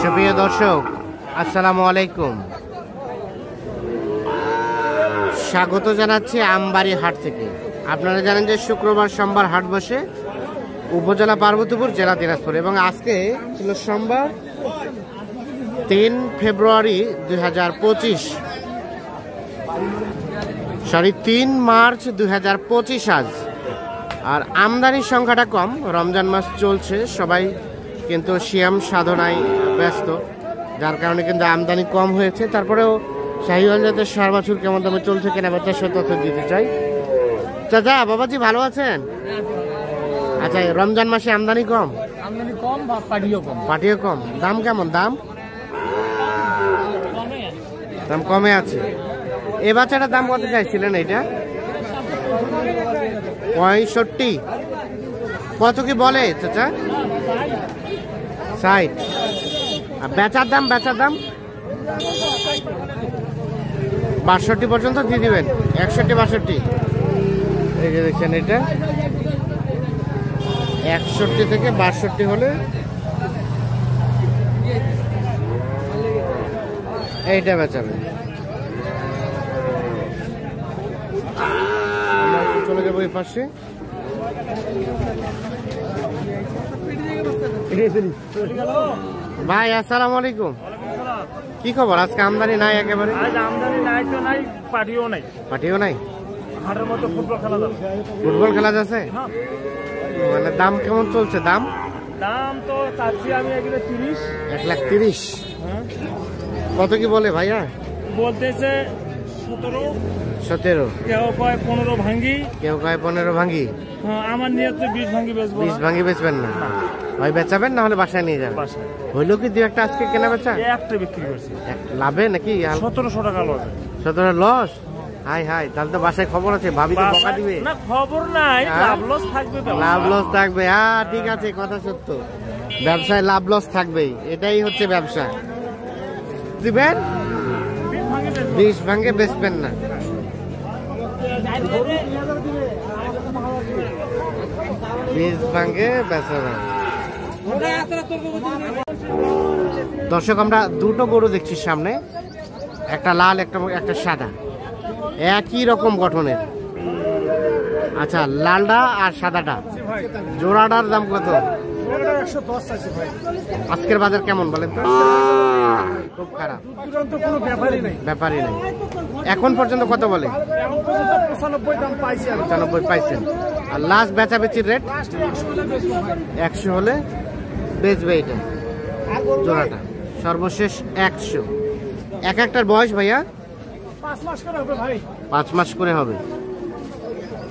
সুপ্রিয় দর্শক, আসসালামু আলাইকুম। স্বাগত জানাচ্ছি আমবাড়ি হাট থেকে। আপনারা জানেন যে শুক্রবার সোমবার হাট বসে উপজেলা পার্বতীপুর, জেলা দিনাজপুর। এবং আজকে ছিল সোমবার 3 ফেব্রুয়ারি 2025, 3 মার্চ 2025 আজ। আর আমদানির সংখ্যাটা কম, রমজান মাস চলছে, সবাই কিন্তু সিয়াম সাধনায় ব্যস্ত, যার কারণে কিন্তু আমদানি কম হয়েছে। তারপরেও শাহিওয়াল জাতের ষাঁড় বাছুর কেমন দামে চলছে কেনাবেচা সে তথ্য দিতে চাই। চাচা, বাবাজি ভালো আছেন? আচ্ছা, রমজান মাসে আমদানি কম? আমদানি কম, পাটিও কম। দাম কেমন? দাম কমে আছে। এ বাচ্চাটার দাম কত চাইছিলেন? এটা 65। কত কি বলে চাচা? 60। আর বেচার দাম? 62 পর্যন্ত দিয়ে দিবেন। 61-62। এই যে দেখছেন, এটা 61 থেকে 62 হলে এইটা বেচাবেন। চলে যাবো এই পাশে। ভাই আসসালামু আলাইকুম, কি খবর? আজকে আমদানি নাই একেবারে? আমদানি নাই তো নাই, পাটিও নাই। হাটের মধ্যে ফুটবল খেলা যাচ্ছে। মানে দাম কেমন চলছে? দাম তো চাচ্ছি আমি 1,30,000। কত কি বলে ভাইয়া? বলতেছে 17। কেউ কয় 15 ভাঙ্গি, কেউ কয় 15 ভাঙ্গি। আমার নিয়ে 20 ভাঙ্গি বেচবো। 20 ভাঙ্গি বেচবেন না? হয় বেচাবেন, না হলে বাসায় নিয়ে যাবেন। হইলো কি দু একটা আজকে কেনা বেচা? একটা বিক্রি করছি লাভে নাকি? 1700 টাকা লস। 17 লস? হাই, তাহলে তো বাসায় খবর আছে, ভাবি তো বকা দিবে। না, খবর নাই, লাভ লস থাকবে। লাভ লস থাকবে, হ্যাঁ ঠিক আছে, কথা সত্য। ব্যবসায় লাভ লস থাকবেই, এটাই হচ্ছে ব্যবসা। দিবেন 20 ভাঙ্গে বেচবেন না। দর্শক, আমরা দুটো গরু দেখছি সামনে, একটা লাল একটা সাদা, একই রকম গঠনের। আচ্ছা, লালটা আর সাদাটা জোড়াটার দাম কত? 110 আজকের বাজার কেমন বলেন তো? খুব খারাপ, ব্যাপারই নেই। এখন পর্যন্ত কত বলে? 95 পাইছেন। আর লাস্ট বেচাবেচির রেট 100 হলে বেচবে এটা জোড়াটা, সর্বশেষ 100। একটার বয়স ভাইয়া 5 মাস করে হবে।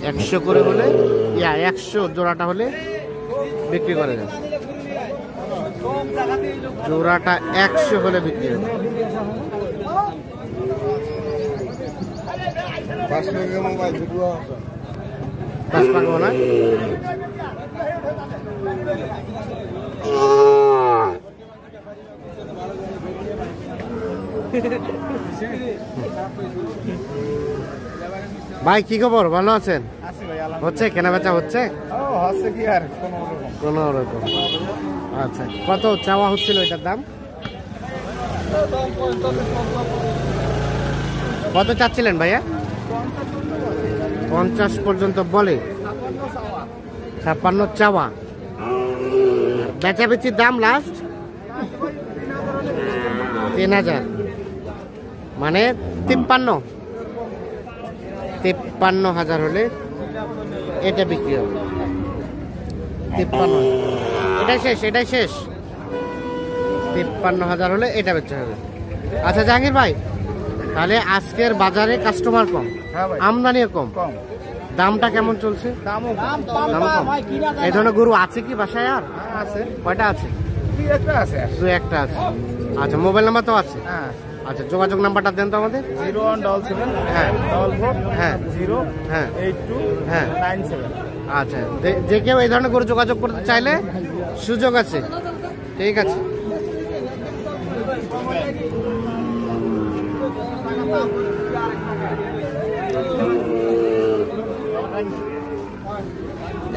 100 করে হলে 100 জোড়াটা হলে বিক্রি করে দেয়। জোড়াটা 100 হলে বিক্রি হবে। পাকবো না। ভাই কি খবর? ভালো আছেন? হচ্ছে কেনা বেচা হচ্ছে? কোন রকম। আচ্ছা, কত চাওয়া হচ্ছিল এটার দাম? কত চাচ্ছিলেন ভাইয়া? 50 পর্যন্ত বলে। 56 চাওয়া। বেচাবেচির দাম লাস্ট 3000, মানে 53,000 হলে এটা বিক্রি হবে। 53, এটাই শেষ। 53,000 হলে এটা বেচা হবে। আচ্ছা জাহাঙ্গীর ভাই, তাহলে আজকের বাজারে কাস্টমার কম, আমদানিও কম, দামটা কেমন চলছে? দাম কম। এই ধরনের গরু আছে কি বাসায়? আর আছে। কয়টা আছে? 2-1টা আছে। আচ্ছা, মোবাইল নাম্বার তো আছে? আচ্ছা, যোগাযোগ নাম্বারটা দেন তো আমাদের। 0177 082 97। আচ্ছা, যে কেউ এই ধরনের গরু যোগাযোগ করতে চাইলে সুযোগ আছে। ঠিক আছে।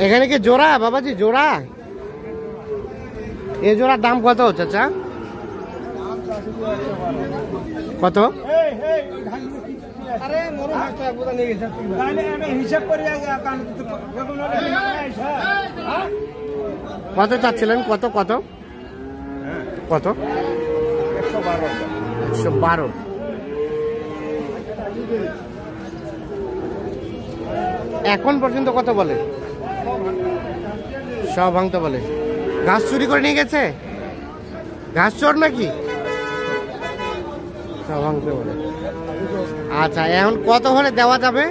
এখানে কি জোড়া বাবাজি? জোড়া? এই জোড়ার দাম কত চাচা? কত? কত চাচ্ছিলেন? কত কত কত? 112। এখন পর্যন্ত কত বলে? সব ভাঙতে বলে। ঘাস চুরি করে নিয়ে গেছে? ঘাস চোর নাকি? সব ভাঙতে বলে। আচ্ছা, এখন কত হলে দেওয়া যাবে?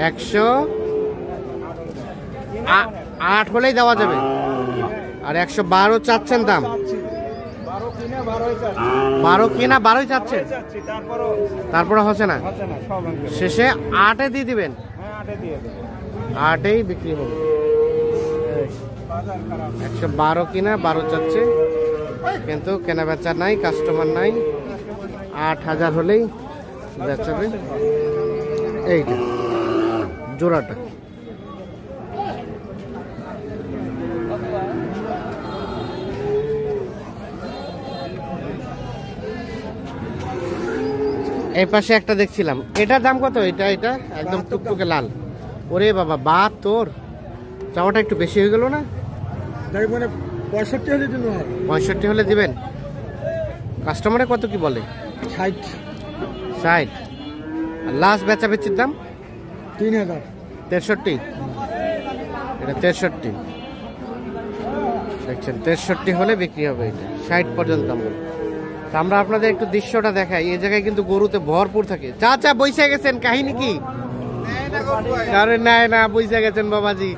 108 হলেই দেওয়া যাবে। আর 112 চাচ্ছেন দাম? 12 কিনা 12ই চাচ্ছেন? তারপরে হচ্ছে না, শেষে 8-এ দিয়ে দিবেন? 8-এই বিক্রি হবে। 112 কিনা 12 চাচ্ছে, কিন্তু কেনা বেচা নাই, কাস্টমার নাই। 8000 হলেই বেচাবে। এইটা জোড়াটা। এই পাশে একটা দেখছিলাম, এটার দাম কত? এটা এটা একদম টুকটুকে লাল। ওরে বাবা, বা তোর চাওয়াটা একটু বেশি হয়ে গেল না? 65 হলে দিন। 65 হলে দিবেন? কাস্টমারে কত কি বলে? 60। আর লাস্ট বেচা বেচির দাম? 3000। 63। এটা 63 দেখছেন, 63 হলে বিক্রি হবে। এটা 60 পর্যন্ত দাম। আমরা আপনাদের একটু দৃশ্যটা দেখাই। এই জায়গায় কিন্তু গরুতে ভরপুর থাকে। চাচা বইসা গেছেন, কাহিনী কি? আরে নাই না, বইসা গেছেন বাবাজি।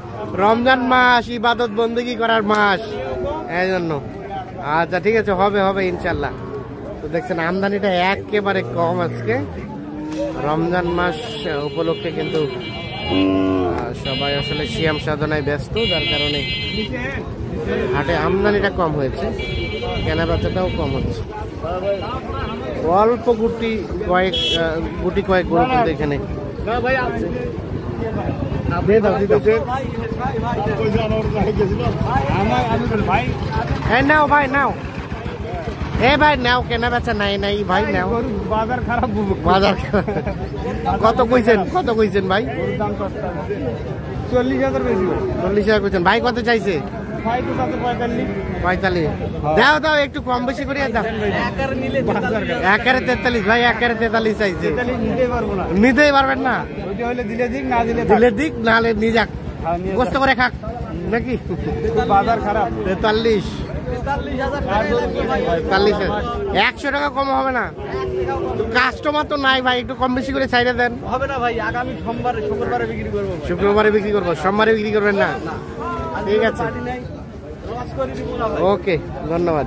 রমজান মাস, ইবাদত বন্দেগি করার মাস, এই জন্য। আচ্ছা ঠিক আছে, হবে হবে ইনশাল্লাহ। তো দেখছেন আমদানিটা একেবারে কম আজকে। রমজান মাস উপলক্ষে কিন্তু সবাই আসলে সিয়াম সাধনায় ব্যস্ত, যার কারণে হাটে আমদানিটা কম হয়েছে, কেনা বেচাটাও কম হচ্ছে। অল্প গুটি কয়েক গরু কিন্তু এখানে। নাও ভাই নাও, এ ভাই নাও, কেনা বেচা নাই নাই ভাই নাও। বাজার খারাপ। বাজার কত কইছেন? কত কইছেন ভাই? 40,000 বেশি। 40,000 কইছেন ভাই? কত চাইছে? 45। দাও দাও, একটু কম বেশি করে দাও। একারে 43 ভাই, একারে 43 চাইছে। নিতেই পারবেন না? দিলে দিক, না দিলে দিলে দিক, নাহলে নিয়ে যাক, কষ্ট করে খাক নাকি? বাজার খারাপ। 43। 100 টাকা কম হবে না? কাস্টমার তো নাই ভাই, একটু কম বেশি করে চাইলে দেন। হবে না ভাই, আগামী শুক্রবারে বিক্রি করবো। শুক্রবারে বিক্রি করবো, সোমবারে বিক্রি করবেন না? ঠিক আছে, ওকে, ধন্যবাদ।